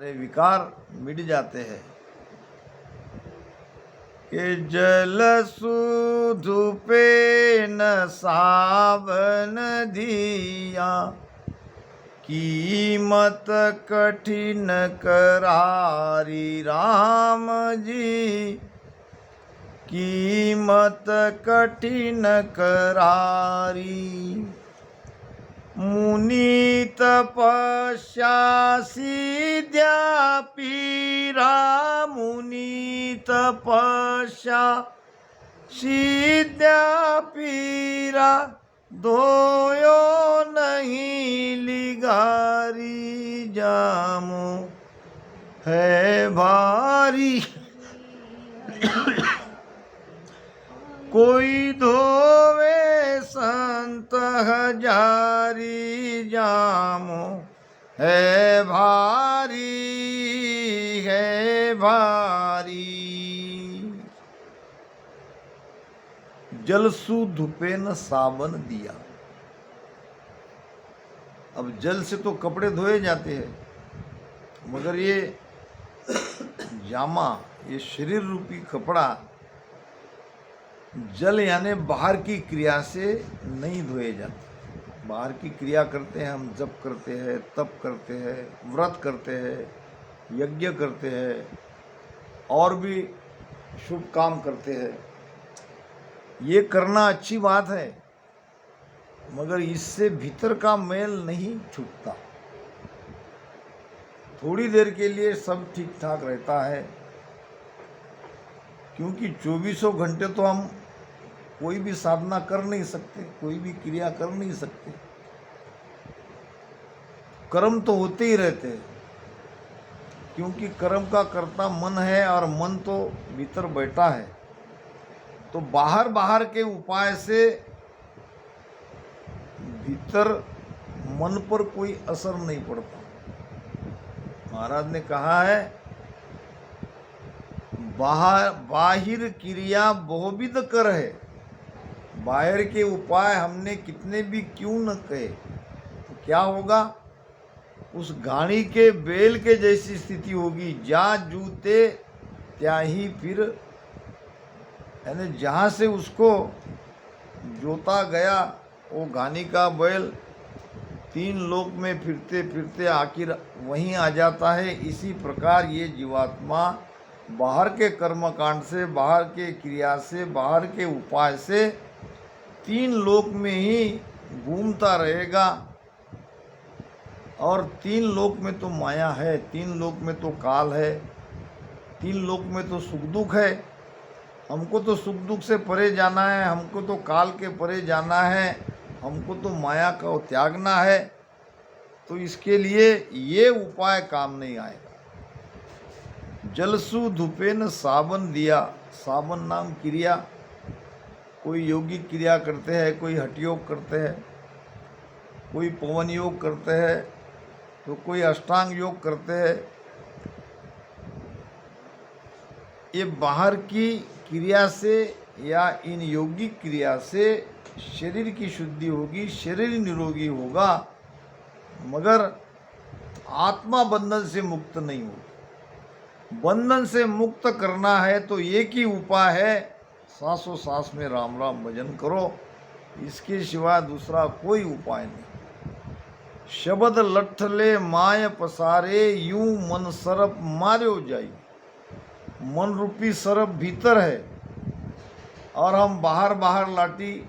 सारे विकार मिट जाते हैं। कि जल सुधु पे न सावन दिया, कीमत कठिन करारी राम जी, कीमत कठिन करारी। मुनि तपस्या सिद्ध्या पीरा, मुनि तपस्या सिद्ध्या पीरा, धोयो नहीं लिगारी, जामो है भारी। कोई धोवे संत हजारी, जामो है भारी, है भारी। जल सु धुपे न साबन दिया। अब जल से तो कपड़े धोए जाते हैं, मगर ये जामा, ये शरीर रूपी कपड़ा जल यानी बाहर की क्रिया से नहीं धोए जाते। बाहर की क्रिया करते हैं, हम जप करते हैं, तप करते हैं, व्रत करते हैं, यज्ञ करते हैं और भी शुभ काम करते हैं। ये करना अच्छी बात है, मगर इससे भीतर का मेल नहीं छूटता। थोड़ी देर के लिए सब ठीक ठाक रहता है, क्योंकि 24 घंटे तो हम कोई भी साधना कर नहीं सकते, कोई भी क्रिया कर नहीं सकते। कर्म तो होते ही रहते हैं, क्योंकि कर्म का कर्ता मन है और मन तो भीतर बैठा है। तो बाहर बाहर के उपाय से भीतर मन पर कोई असर नहीं पड़ता। महाराज ने कहा है, बाहिर क्रिया बहुविध कर है, बाहर के उपाय हमने कितने भी क्यों न कहे, तो क्या होगा? उस घाणी के बेल के जैसी स्थिति होगी। जा जूते त्या ही फिर, यानी जहाँ से उसको जोता गया वो घानी का बैल 3 लोक में फिरते फिरते आखिर वहीं आ जाता है। इसी प्रकार ये जीवात्मा बाहर के कर्मकांड से, बाहर के क्रिया से, बाहर के उपाय से 3 लोक में ही घूमता रहेगा। और 3 लोक में तो माया है, 3 लोक में तो काल है, 3 लोक में तो सुख दुख है। हमको तो सुख दुख से परे जाना है, हमको तो काल के परे जाना है, हमको तो माया का त्यागना है। तो इसके लिए ये उपाय काम नहीं आएगा। जलसु धुपे न साबन दिया, साबन नाम क्रिया। कोई योगिक क्रिया करते हैं, कोई हठ योग करते हैं, कोई पवन योग करते हैं, तो कोई अष्टांग योग करते हैं। ये बाहर की क्रिया से या इन योगिक क्रिया से शरीर की शुद्धि होगी, शरीर निरोगी होगा, मगर आत्मा बंधन से मुक्त नहीं होगी। बंधन से मुक्त करना है तो एक ही उपाय है, सांसों सांस में राम राम भजन करो। इसके सिवा दूसरा कोई उपाय नहीं। शब्द लठले माय पसारे, यूं मन सरप मार्यो जाई। मन रूपी सरप भीतर है और हम बाहर बाहर लाटी।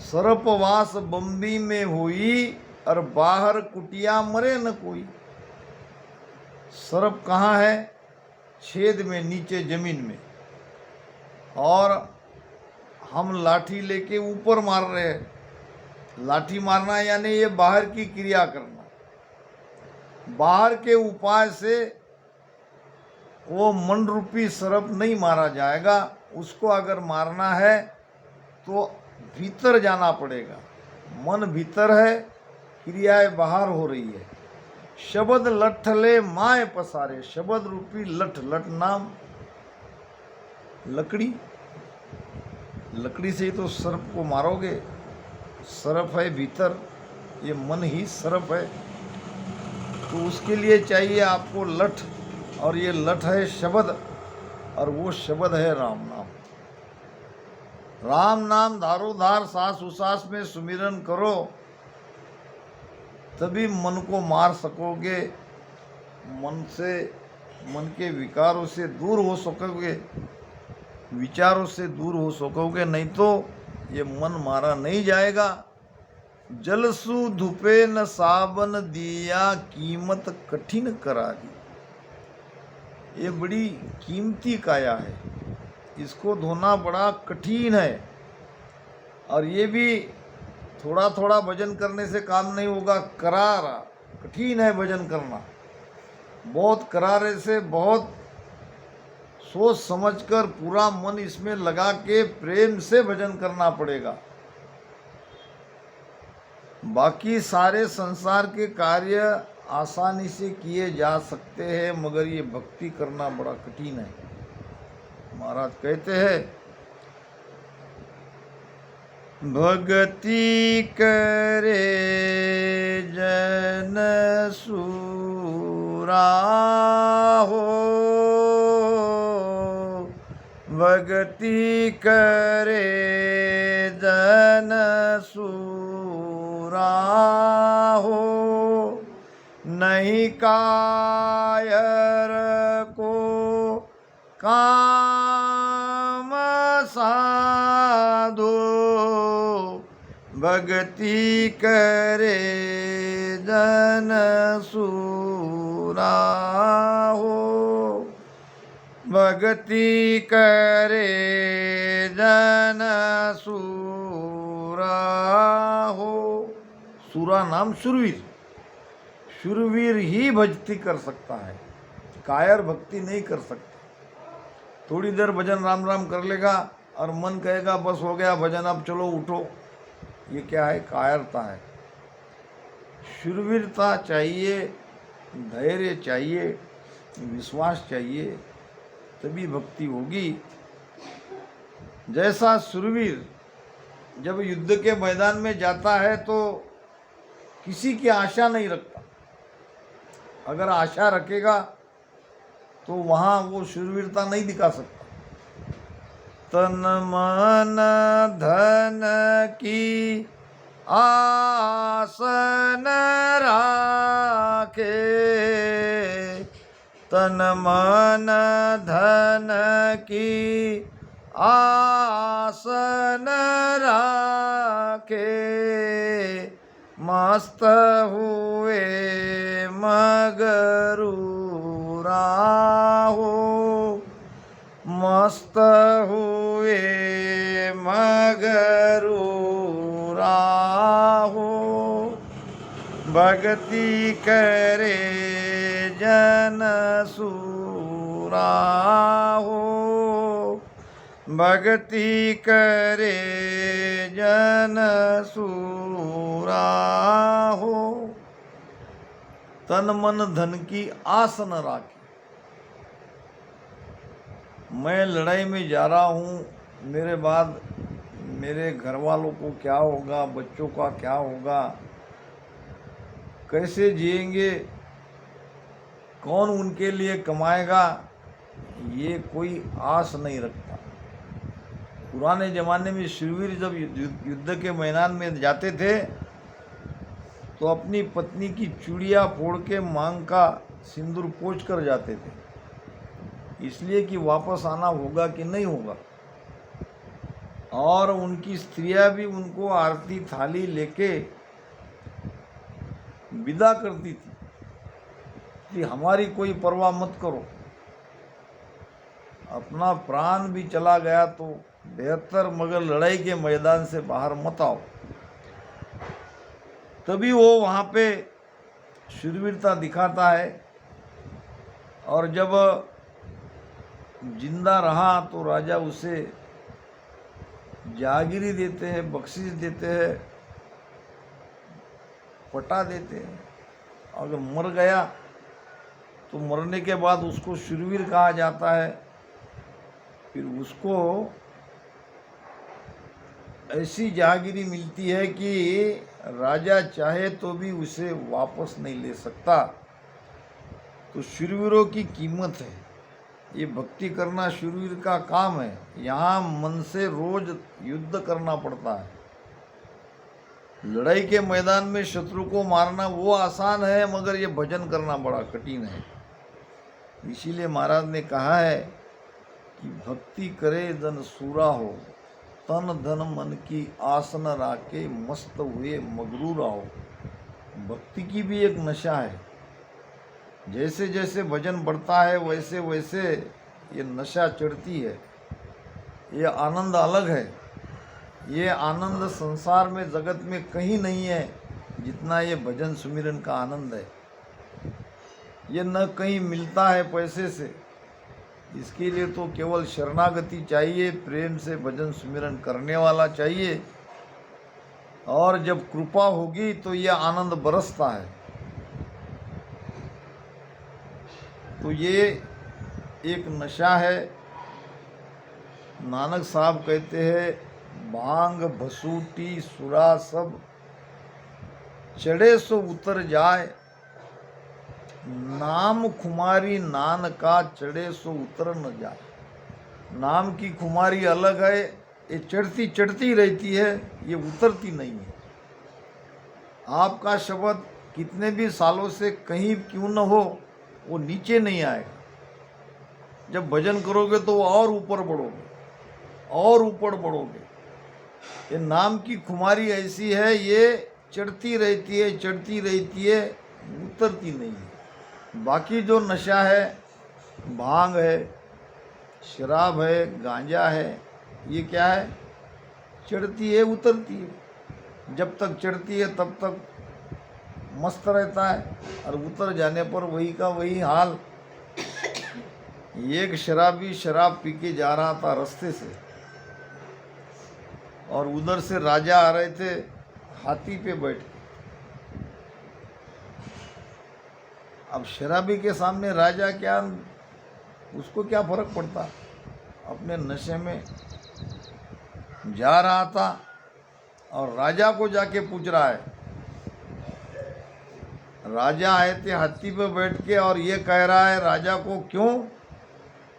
सरपवास बम्बी में हुई और बाहर कुटिया मरे न कोई। सरप कहाँ है? छेद में, नीचे जमीन में, और हम लाठी लेके ऊपर मार रहे हैं। लाठी मारना यानी ये बाहर की क्रिया करना। बाहर के उपाय से वो मन रूपी सरप नहीं मारा जाएगा। उसको अगर मारना है तो भीतर जाना पड़ेगा। मन भीतर है, क्रियाएं बाहर हो रही है। शब्द लठले माय पसारे, शब्द रूपी लठ, लठ नाम लकड़ी, लकड़ी से ही तो सर्प को मारोगे। सर्प है भीतर, ये मन ही सर्प है। तो उसके लिए चाहिए आपको लठ, और ये लठ है शब्द, और वो शब्द है राम नाम। राम नाम धारो धार, सांस उसास में सुमिरन करो, तभी मन को मार सकोगे, मन के विकारों से दूर हो सकोगे, विचारों से दूर हो सकोगे, नहीं तो ये मन मारा नहीं जाएगा। जलसु धुपे न साबन दिया, कीमत कठिन करा दी। ये बड़ी कीमती काया है, इसको धोना बड़ा कठिन है, और ये भी थोड़ा थोड़ा भजन करने से काम नहीं होगा, करारा कठिन है भजन करना। बहुत करारे से, बहुत सोच समझकर पूरा मन इसमें लगा के प्रेम से भजन करना पड़ेगा। बाकी सारे संसार के कार्य आसानी से किए जा सकते हैं, मगर ये भक्ति करना बड़ा कठिन है। महाराज कहते हैं, भक्ति करे जन सूरा हो, भक्ति करे जन सूरा हो, नहीं कायर को काम साधो, भक्ति करे जन सूरा हो, भक्ति करे जन सूरा हो। सूरा नाम शूरवीर, शूरवीर ही भक्ति कर सकता है, कायर भक्ति नहीं कर सकता। थोड़ी देर भजन राम राम कर लेगा और मन कहेगा बस हो गया भजन, अब चलो उठो, ये क्या है? कायरता है। शूरवीरता चाहिए, धैर्य चाहिए, विश्वास चाहिए, तभी भक्ति होगी। जैसा शूरवीर जब युद्ध के मैदान में जाता है तो किसी की आशा नहीं रखता, अगर आशा रखेगा तो वहाँ वो शूरवीरता नहीं दिखा सकता। तन मन धन की आसन राखे, तन मन धन की आसन राखे, मस्त हुए मगरूरा हो, मस्त हुए मगरूरा हो, भक्ति करे जन सूरा हो, भक्ति करे जन सूरा हो। तन मन धन की आस न राखे। मैं लड़ाई में जा रहा हूँ, मेरे बाद मेरे घर वालों को क्या होगा, बच्चों का क्या होगा, कैसे जिएंगे, कौन उनके लिए कमाएगा, ये कोई आस नहीं रखता। पुराने ज़माने में शूरवीर जब युद्ध के मैदान में जाते थे तो अपनी पत्नी की चूड़ियाँ फोड़ के मांग का सिंदूर पोंछ कर जाते थे, इसलिए कि वापस आना होगा कि नहीं होगा। और उनकी स्त्रियां भी उनको आरती थाली लेके विदा करती थी कि हमारी कोई परवाह मत करो, अपना प्राण भी चला गया तो बेहतर, मगर लड़ाई के मैदान से बाहर मत आओ। तभी वो वहाँ पे शूरवीरता दिखाता है। और जब जिंदा रहा तो राजा उसे जागीरी देते हैं, बख्शिश देते हैं, पटा देते हैं। अगर मर गया तो मरने के बाद उसको शूरवीर कहा जाता है। फिर उसको ऐसी जागीरी मिलती है कि राजा चाहे तो भी उसे वापस नहीं ले सकता। तो शूरवीरों की कीमत है। ये भक्ति करना शूरवीर का काम है। यहाँ मन से रोज युद्ध करना पड़ता है। लड़ाई के मैदान में शत्रु को मारना वो आसान है, मगर ये भजन करना बड़ा कठिन है। इसीलिए महाराज ने कहा है कि भक्ति करे जन सूरा हो, तन धन मन की आसन राखे, मस्त हुए मगरूर आओ। भक्ति की भी एक नशा है। जैसे जैसे भजन बढ़ता है वैसे वैसे ये नशा चढ़ती है। ये आनंद अलग है। ये आनंद संसार में जगत में कहीं नहीं है जितना ये भजन सुमिरन का आनंद है। ये न कहीं मिलता है पैसे से। इसके लिए तो केवल शरणागति चाहिए, प्रेम से भजन सुमिरन करने वाला चाहिए, और जब कृपा होगी तो ये आनंद बरसता है। तो ये एक नशा है। नानक साहब कहते हैं, भांग भसूटी सुरा सब, चढ़े सो उतर जाए, नाम खुमारी नान का, चढ़े सो उतर न जाए। नाम की खुमारी अलग है, ये चढ़ती चढ़ती रहती है, ये उतरती नहीं है। आपका शब्द कितने भी सालों से कहीं क्यों न हो, वो नीचे नहीं आएगा। जब भजन करोगे तो और ऊपर बढ़ोगे और ऊपर बढ़ोगे। ये नाम की खुमारी ऐसी है, ये चढ़ती रहती है, चढ़ती रहती है, उतरती नहीं है। बाकी जो नशा है, भांग है, शराब है, गांजा है, ये क्या है? चढ़ती है, उतरती है। जब तक चढ़ती है तब तक मस्त रहता है, और उतर जाने पर वही का वही हाल। एक शराबी शराब पी के जा रहा था रास्ते से, और उधर से राजा आ रहे थे हाथी पे बैठ के। अब शराबी के सामने राजा क्या, उसको क्या फर्क पड़ता? अपने नशे में जा रहा था और राजा को जाके पूछ रहा है। राजा आए थे हाथी पे बैठ के, और ये कह रहा है राजा को, क्यों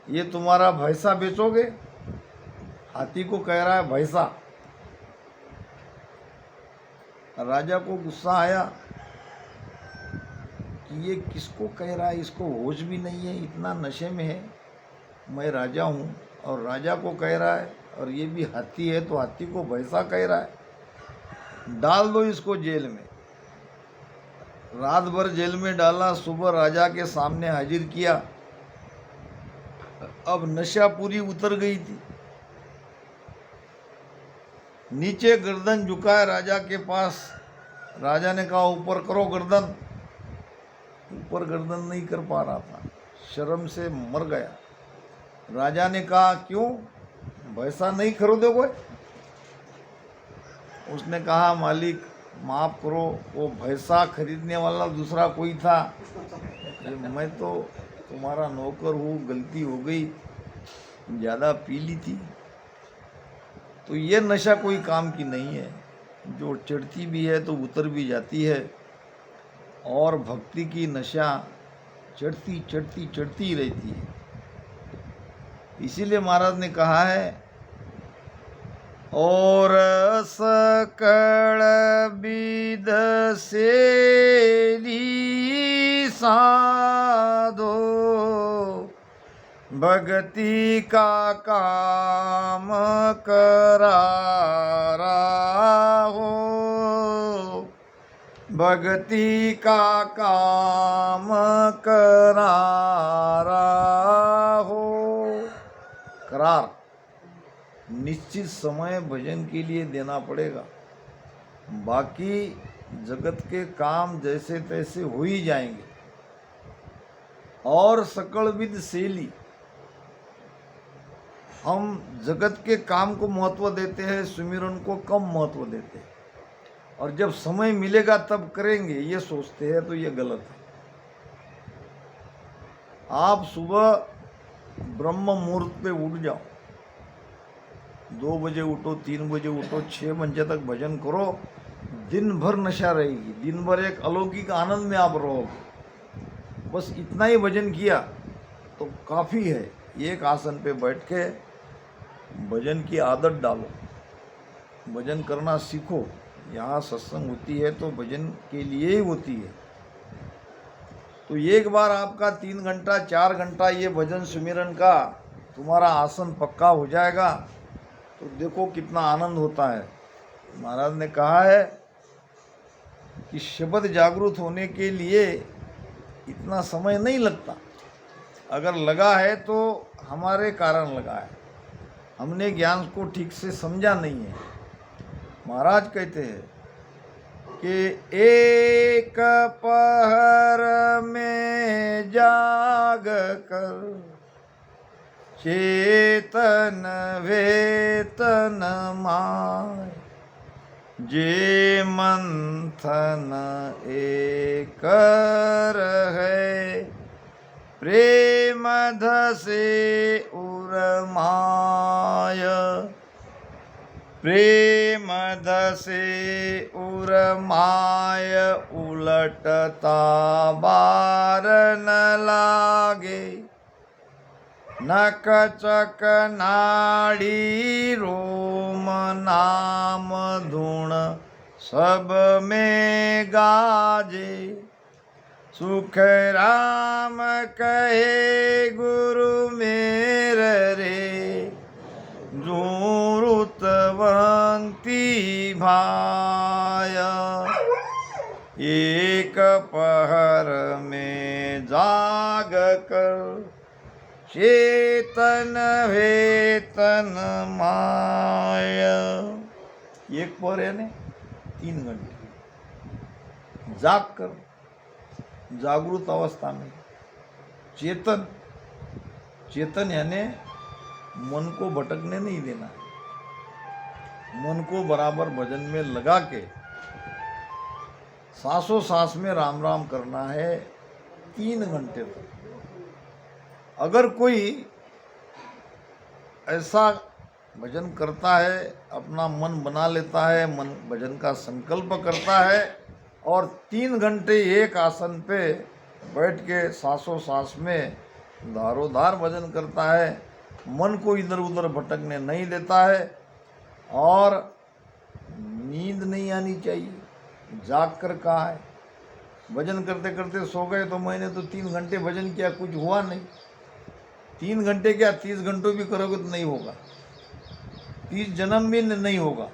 ये तुम्हारा भैंसा बेचोगे? हाथी को कह रहा है भैंसा। राजा को गुस्सा आया कि ये किसको कह रहा है, इसको होश भी नहीं है, इतना नशे में है। मैं राजा हूँ और राजा को कह रहा है, और ये भी हाथी है तो हाथी को भैंसा कह रहा है। डाल दो इसको जेल में। रात भर जेल में डाला, सुबह राजा के सामने हाजिर किया। अब नशा पूरी उतर गई थी। नीचे गर्दन झुकाए राजा के पास। राजा ने कहा ऊपर करो गर्दन। ऊपर गर्दन नहीं कर पा रहा था, शर्म से मर गया। राजा ने कहा क्यों, भैंसा नहीं खरीदोगे? उसने कहा मालिक माफ़ करो, वो भैंसा खरीदने वाला दूसरा कोई था, मैं तो तुम्हारा नौकर हूँ, गलती हो गई, ज़्यादा पी ली थी। तो ये नशा कोई काम की नहीं है, जो चढ़ती भी है तो उतर भी जाती है। और भक्ति की नशा चढ़ती चढ़ती चढ़ती रहती है। इसीलिए महाराज ने कहा है, और सकल विध सेली साधो, भक्ति का काम करारा हो, भक्ति का काम करारा हो। करार निश्चित समय भजन के लिए देना पड़ेगा। बाकी जगत के काम जैसे तैसे हो ही जाएंगे। और सकल विद शैली, हम जगत के काम को महत्व देते हैं, सुमिरन को कम महत्व देते हैं, और जब समय मिलेगा तब करेंगे ये सोचते हैं, तो ये गलत है। आप सुबह ब्रह्म मुहूर्त पे उठ जाओ, 2 बजे उठो, 3 बजे उठो, 6 बजे तक भजन करो, दिन भर नशा रहेगी, दिन भर एक अलौकिक आनंद में आप रहोगे। बस इतना ही भजन किया तो काफ़ी है। एक आसन पे बैठ के भजन की आदत डालो, भजन करना सीखो। यहाँ सत्संग होती है तो भजन के लिए ही होती है। तो एक बार आपका 3 घंटा 4 घंटा ये भजन सुमिरन का तुम्हारा आसन पक्का हो जाएगा तो देखो कितना आनंद होता है। महाराज ने कहा है कि शब्द जागृत होने के लिए इतना समय नहीं लगता, अगर लगा है तो हमारे कारण लगा है, हमने ज्ञान को ठीक से समझा नहीं है। महाराज कहते हैं कि एक पहर में जाग कर चेतन वेतन माय, जे मंथन एक है प्रेम धसे उर्माय, प्रेम धसे उर्माय उलटता बार न लागे, नक चक नाड़ी रोम नाम धुण सब में गाजे, सुख राम कहे गुरु मेरे रे, जुरुतवंती भाया, एक पहर में जाग कर चेतन वेतन माया। एक पहर यानी 3 घंटे जाग कर, जागृत अवस्था में। चेतन, चेतन यानी मन को भटकने नहीं देना है, मन को बराबर भजन में लगा के सांसों सांस में राम राम करना है 3 घंटे तक। अगर कोई ऐसा भजन करता है, अपना मन बना लेता है, मन भजन का संकल्प करता है और 3 घंटे एक आसन पे बैठ के सांसों सांस में धारोधार भजन करता है, मन को इधर उधर भटकने नहीं देता है और नींद नहीं आनी चाहिए। जाग कर कहा है, भजन करते करते सो गए तो मैंने तो 3 घंटे भजन किया, कुछ हुआ नहीं। 3 घंटे क्या 30 घंटों भी करोगे तो नहीं होगा, 30 जन्म भी नहीं होगा।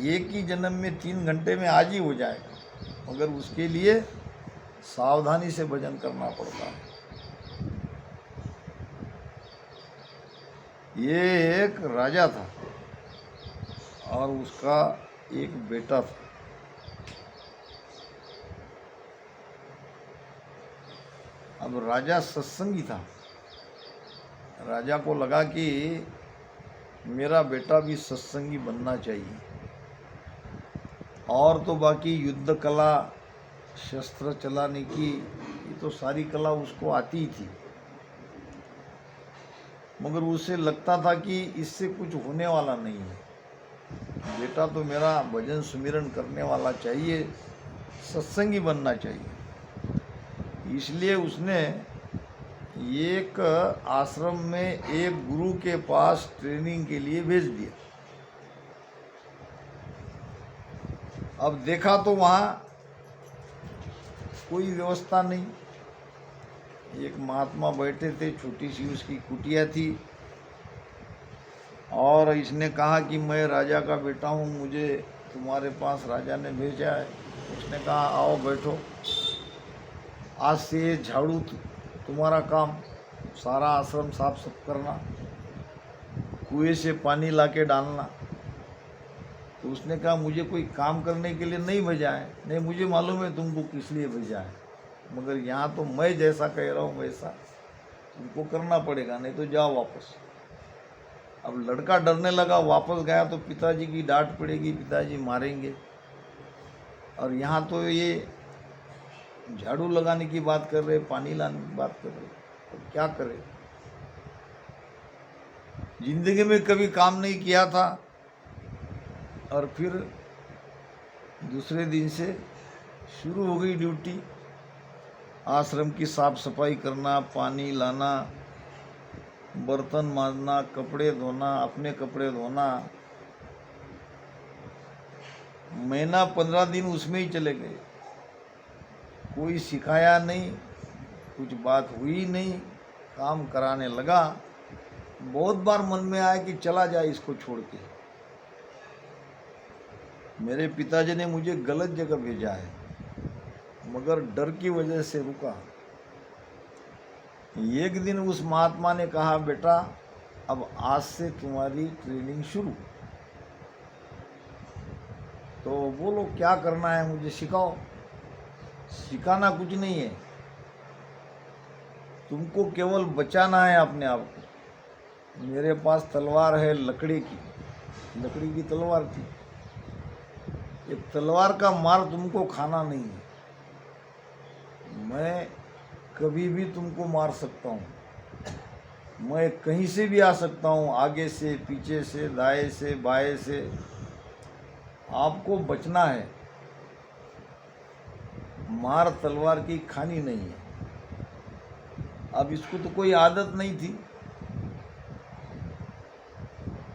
एक ही जन्म में 3 घंटे में आज ही हो जाएगा, मगर उसके लिए सावधानी से भजन करना पड़ता है। ये एक राजा था और उसका एक बेटा था। अब राजा सत्संगी था, राजा को लगा कि मेरा बेटा भी सत्संगी बनना चाहिए, और तो बाकी युद्ध कला, शस्त्र चलाने की, ये तो सारी कला उसको आती ही थी, मगर उसे लगता था कि इससे कुछ होने वाला नहीं है। बेटा तो मेरा भजन सुमिरन करने वाला चाहिए, सत्संगी बनना चाहिए। इसलिए उसने एक आश्रम में एक गुरु के पास ट्रेनिंग के लिए भेज दिया। अब देखा तो वहाँ कोई व्यवस्था नहीं, एक महात्मा बैठे थे, छोटी सी उसकी कुटिया थी, और इसने कहा कि मैं राजा का बेटा हूँ, मुझे तुम्हारे पास राजा ने भेजा है। उसने कहा आओ बैठो, आज से ये झाड़ू तुम्हारा काम, सारा आश्रम साफ सुफ करना, कुएं से पानी लाके डालना। तो उसने कहा मुझे कोई काम करने के लिए नहीं भेजा है। नहीं, मुझे मालूम है तुमको किस लिए भेजा है, मगर यहाँ तो मैं जैसा कह रहा हूँ वैसा तुमको करना पड़ेगा, नहीं तो जाओ वापस। अब लड़का डरने लगा, वापस गया तो पिताजी की डांट पड़ेगी, पिताजी मारेंगे, और यहाँ तो ये झाड़ू लगाने की बात कर रहे, पानी लाने की बात कर रहे, तो क्या करे। जिंदगी में कभी काम नहीं किया था और फिर दूसरे दिन से शुरू हो गई ड्यूटी। आश्रम की साफ सफाई करना, पानी लाना, बर्तन मांजना, कपड़े धोना, अपने कपड़े धोना, महीना 15 दिन उसमें ही चले गए। कोई सिखाया नहीं, कुछ बात हुई नहीं, काम कराने लगा। बहुत बार मन में आया कि चला जाए इसको छोड़ के। मेरे पिताजी ने मुझे गलत जगह भेजा है, मगर डर की वजह से रुका। एक दिन उस महात्मा ने कहा, बेटा अब आज से तुम्हारी ट्रेनिंग शुरू। तो बोलो क्या करना है, मुझे सिखाओ। सिखाना कुछ नहीं है, तुमको केवल बचाना है अपने आप को। मेरे पास तलवार है, लकड़ी की तलवार थी। ये तलवार का मार तुमको खाना नहीं है। मैं कभी भी तुमको मार सकता हूँ, मैं कहीं से भी आ सकता हूँ, आगे से, पीछे से, दाएं से, बाएं से। आपको बचना है, मार तलवार की खानी नहीं है। अब इसको तो कोई आदत नहीं थी।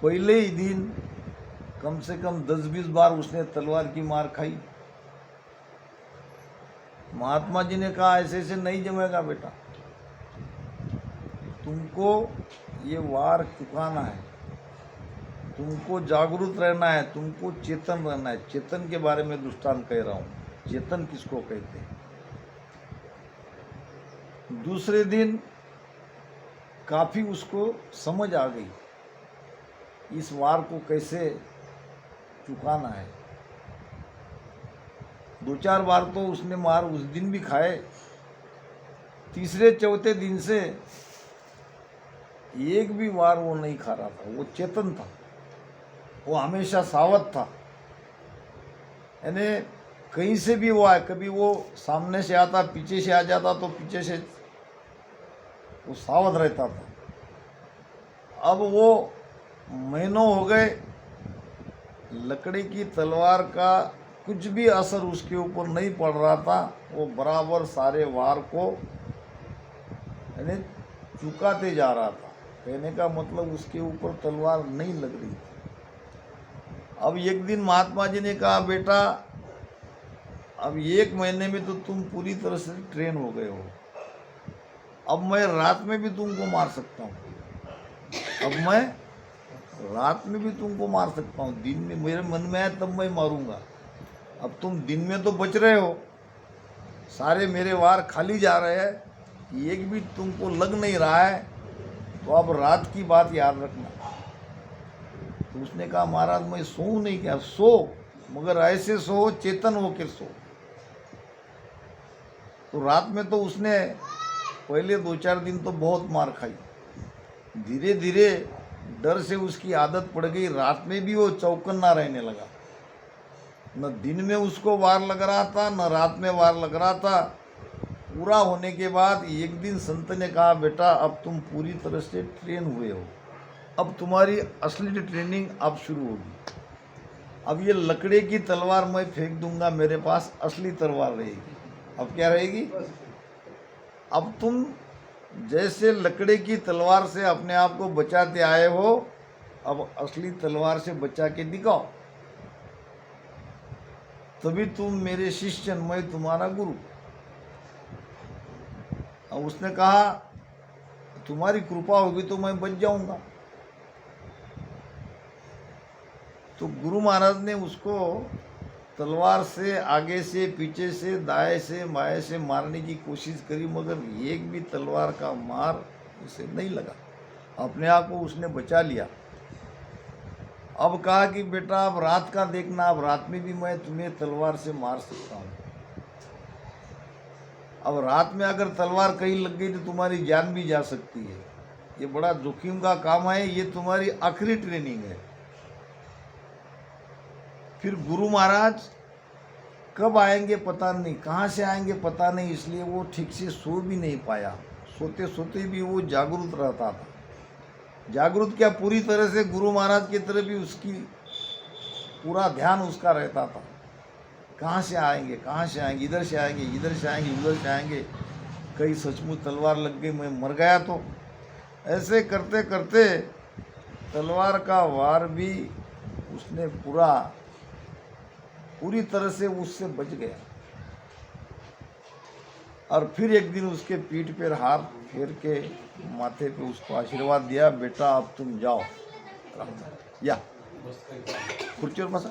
पहले ही दिन कम से कम 10-20 बार उसने तलवार की मार खाई। महात्मा जी ने कहा, ऐसे से नहीं जमेगा बेटा, तुमको ये वार चुकाना है, तुमको जागरूक रहना है, तुमको चेतन रहना है। चेतन के बारे में दृष्टांत कह रहा हूँ। चेतन किसको कहते हैं? दूसरे दिन काफी उसको समझ आ गई, इस वार को कैसे चुकाना है। 2-4 बार तो उसने मार उस दिन भी खाए। तीसरे चौथे दिन से एक भी वार वो नहीं खा रहा था। वो चेतन था, वो हमेशा सावध था। यानी कहीं से भी वो आए, कभी वो सामने से आता, पीछे से आ जाता तो पीछे से वो सावध रहता था। अब वो महीनों हो गए, लकड़ी की तलवार का कुछ भी असर उसके ऊपर नहीं पड़ रहा था। वो बराबर सारे वार को यानी चुकाते जा रहा था। कहने का मतलब उसके ऊपर तलवार नहीं लग रही थी। अब एक दिन महात्मा जी ने कहा, बेटा अब 1 महीने में तो तुम पूरी तरह से ट्रेन हो गए हो। अब मैं रात में भी तुमको मार सकता हूँ। अब मैं रात में भी तुमको मार सकता हूँ। दिन में मेरे मन में आए तब मैं मारूंगा। अब तुम दिन में तो बच रहे हो, सारे मेरे वार खाली जा रहे हैं, एक भी तुमको लग नहीं रहा है, तो अब रात की बात याद रखना। तो उसने कहा, महाराज मैं सोऊं नहीं क्या? सो, मगर ऐसे सो चेतन होकर सो। तो रात में तो उसने पहले 2-4 दिन तो बहुत मार खाई। धीरे धीरे डर से उसकी आदत पड़ गई। रात में भी वो चौकन्ना रहने लगा। न दिन में उसको वार लग रहा था, न रात में वार लग रहा था। पूरा होने के बाद एक दिन संत ने कहा, बेटा अब तुम पूरी तरह से ट्रेन हुए हो, अब तुम्हारी असली ट्रेनिंग अब शुरू होगी। अब ये लकड़ी की तलवार मैं फेंक दूंगा, मेरे पास असली तलवार रहेगी। अब क्या रहेगी? अब तुम जैसे लकड़ी की तलवार से अपने आप को बचाते आए हो, अब असली तलवार से बचा के दिखाओ, तभी तुम मेरे शिष्य, मैं तुम्हारा गुरु। अब उसने कहा, तुम्हारी कृपा होगी तो मैं बच जाऊंगा। तो गुरु महाराज ने उसको तलवार से आगे से, पीछे से, दाएं से, बाएं से मारने की कोशिश करी, मगर एक भी तलवार का मार उसे नहीं लगा। अपने आप को उसने बचा लिया। अब कहा कि बेटा अब रात का देखना, अब रात में भी मैं तुम्हें तलवार से मार सकता हूँ। अब रात में अगर तलवार कहीं लग गई तो तुम्हारी जान भी जा सकती है। ये बड़ा जोखिम का काम है, ये तुम्हारी आखिरी ट्रेनिंग है। फिर गुरु महाराज कब आएंगे पता नहीं, कहाँ से आएंगे पता नहीं, इसलिए वो ठीक से सो भी नहीं पाया। सोते सोते भी वो जागरूक रहता था। जागरूक क्या, पूरी तरह से गुरु महाराज की तरफ भी उसकी पूरा ध्यान उसका रहता था। कहाँ से आएंगे, कहाँ से आएंगे, इधर से आएंगे, इधर से आएंगे, उधर से आएंगे। कहीं सचमुच तलवार लग गई, मैं मर गया तो। ऐसे करते करते तलवार का वार भी उसने पूरी तरह से उससे बच गया। और फिर एक दिन उसके पीठ पर हाथ फेर के माथे पे उसको आशीर्वाद दिया, बेटा अब तुम जाओ, या खुर्ची पर बसा।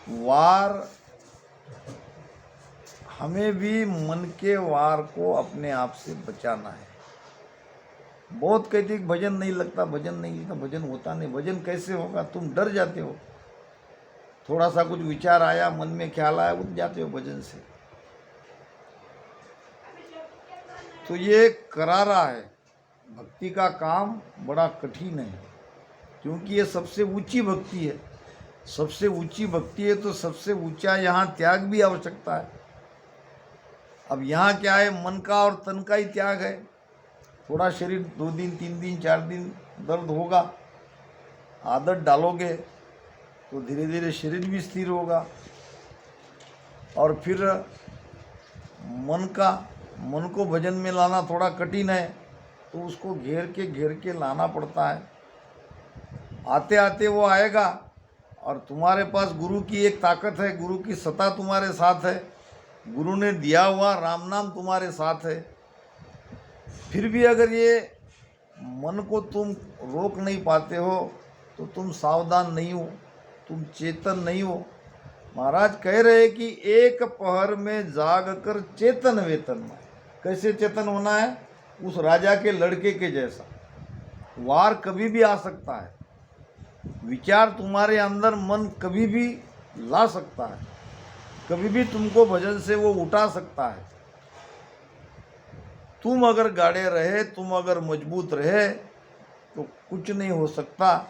वार, हमें भी मन के वार को अपने आप से बचाना है। बहुत कहते कि भजन नहीं लगता, भजन नहीं लगता, भजन होता नहीं। भजन कैसे होगा? तुम डर जाते हो, थोड़ा सा कुछ विचार आया, मन में ख्याल आया, उठ जाते हो भजन से। तो ये करारा है, भक्ति का काम बड़ा कठिन है, क्योंकि ये सबसे ऊंची भक्ति है। सबसे ऊंची भक्ति है तो सबसे ऊंचा यहाँ त्याग भी आवश्यकता है। अब यहाँ क्या है, मन का और तन का ही त्याग है। थोड़ा शरीर 2 दिन 3 दिन 4 दिन दर्द होगा, आदत डालोगे तो धीरे धीरे शरीर भी स्थिर होगा। और फिर मन को भजन में लाना थोड़ा कठिन है, तो उसको घेर के लाना पड़ता है। आते आते वो आएगा, और तुम्हारे पास गुरु की एक ताकत है, गुरु की सत्ता तुम्हारे साथ है, गुरु ने दिया हुआ राम नाम तुम्हारे साथ है। फिर भी अगर ये मन को तुम रोक नहीं पाते हो तो तुम सावधान नहीं हो, तुम चेतन नहीं हो। महाराज कह रहे कि एक पहर में जाग कर चेतन वेतन में। कैसे चेतन होना है? उस राजा के लड़के के जैसा। वार कभी भी आ सकता है, विचार तुम्हारे अंदर मन कभी भी ला सकता है, कभी भी तुमको भजन से वो उठा सकता है। तुम अगर गाड़े रहे, तुम अगर मजबूत रहे तो कुछ नहीं हो सकता।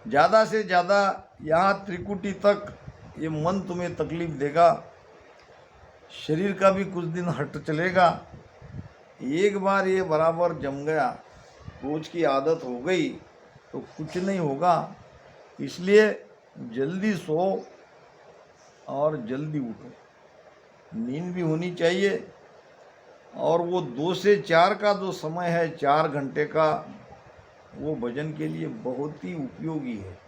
ज़्यादा से ज़्यादा यहाँ त्रिकुटी तक ये मन तुम्हें तकलीफ देगा, शरीर का भी कुछ दिन हट चलेगा। एक बार ये बराबर जम गया, रोज की आदत हो गई तो कुछ नहीं होगा। इसलिए जल्दी सो और जल्दी उठो, नींद भी होनी चाहिए। और वो 2 से 4 का जो समय है, 4 घंटे का, वो भजन के लिए बहुत ही उपयोगी है।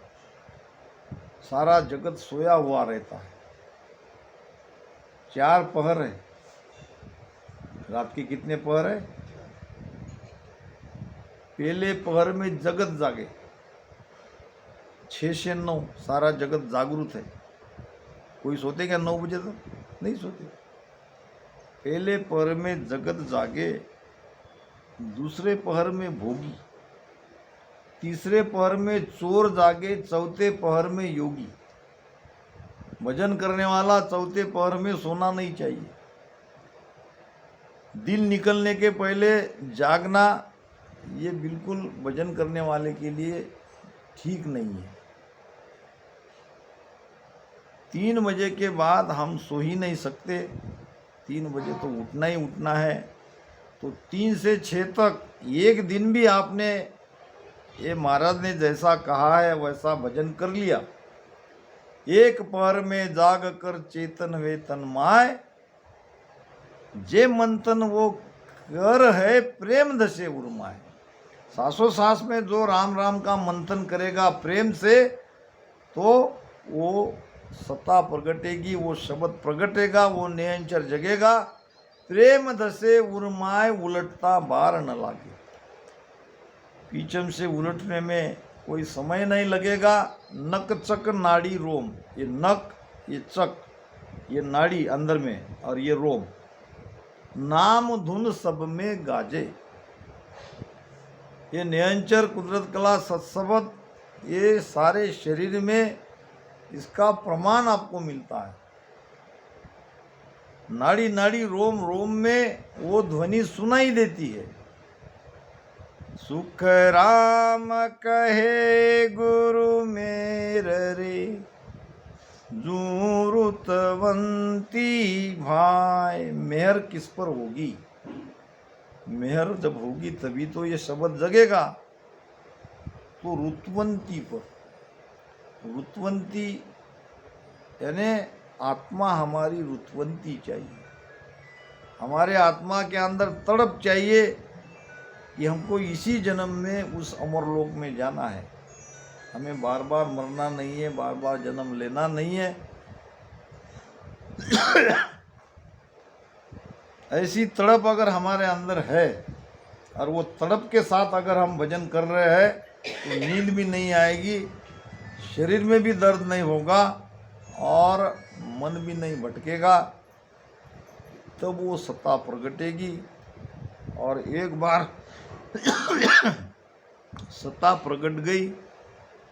सारा जगत सोया हुआ रहता है। 4 पहर है, रात के कितने पहर है? पहले पहर में जगत जागे, 6 से 9 सारा जगत जागरूक है। कोई सोते क्या 9 बजे? तो नहीं सोते। पहले पहर में जगत जागे, दूसरे पहर में भोगी, तीसरे पहर में चोर जागे, चौथे पहर में योगी। भजन करने वाला चौथे पहर में सोना नहीं चाहिए। दिन निकलने के पहले जागना ये बिल्कुल भजन करने वाले के लिए ठीक नहीं है। 3 बजे के बाद हम सो ही नहीं सकते, 3 बजे तो उठना ही उठना है। तो 3 से 6 तक एक दिन भी आपने, ये महाराज ने जैसा कहा है वैसा भजन कर लिया। एक पहर में जाग कर चेतन वेतन माय, जे मंथन वो कर है प्रेम दशे उर्माए। सांसों सांस में जो राम राम का मंथन करेगा प्रेम से, तो वो सत्ता प्रगटेगी, वो शब्द प्रगटेगा, वो नियंचर जगेगा। प्रेम दशे उर्माए, उलटता बार न लागे। पीछम से उलटने में कोई समय नहीं लगेगा। नक चक नाड़ी रोम, ये नक, ये चक, ये नाड़ी अंदर में, और ये रोम, नाम धुन सब में गाजे। ये नियंचर, कुदरत कला, सत्सबद, ये सारे शरीर में इसका प्रमाण आपको मिलता है। नाड़ी नाड़ी रोम रोम में वो ध्वनि सुनाई देती है। सुख राम कहे गुरु मेर रे, जूरुतवंती भाई। मेहर किस पर होगी? मेहर जब होगी तभी तो ये शब्द जगेगा। तो रुतवंती पर, रुतवंती यानी आत्मा हमारी रुतवंती चाहिए, हमारे आत्मा के अंदर तड़प चाहिए कि हमको इसी जन्म में उस अमरलोक में जाना है, हमें बार बार मरना नहीं है, बार बार जन्म लेना नहीं है। ऐसी तड़प अगर हमारे अंदर है और वो तड़प के साथ अगर हम भजन कर रहे हैं तो नींद भी नहीं आएगी, शरीर में भी दर्द नहीं होगा और मन भी नहीं भटकेगा, तब वो सत्ता प्रगटेगी। और एक बार सत्ता प्रगट गई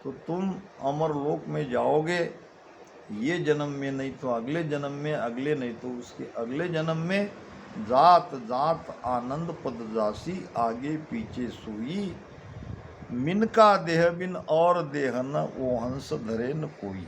तो तुम अमर लोक में जाओगे, ये जन्म में नहीं तो अगले जन्म में, अगले नहीं तो उसके अगले जन्म में। जात जात आनंद पद जासी, आगे पीछे सोई, मिनका देह बिन और देह न, वो हंस धरे न कोई।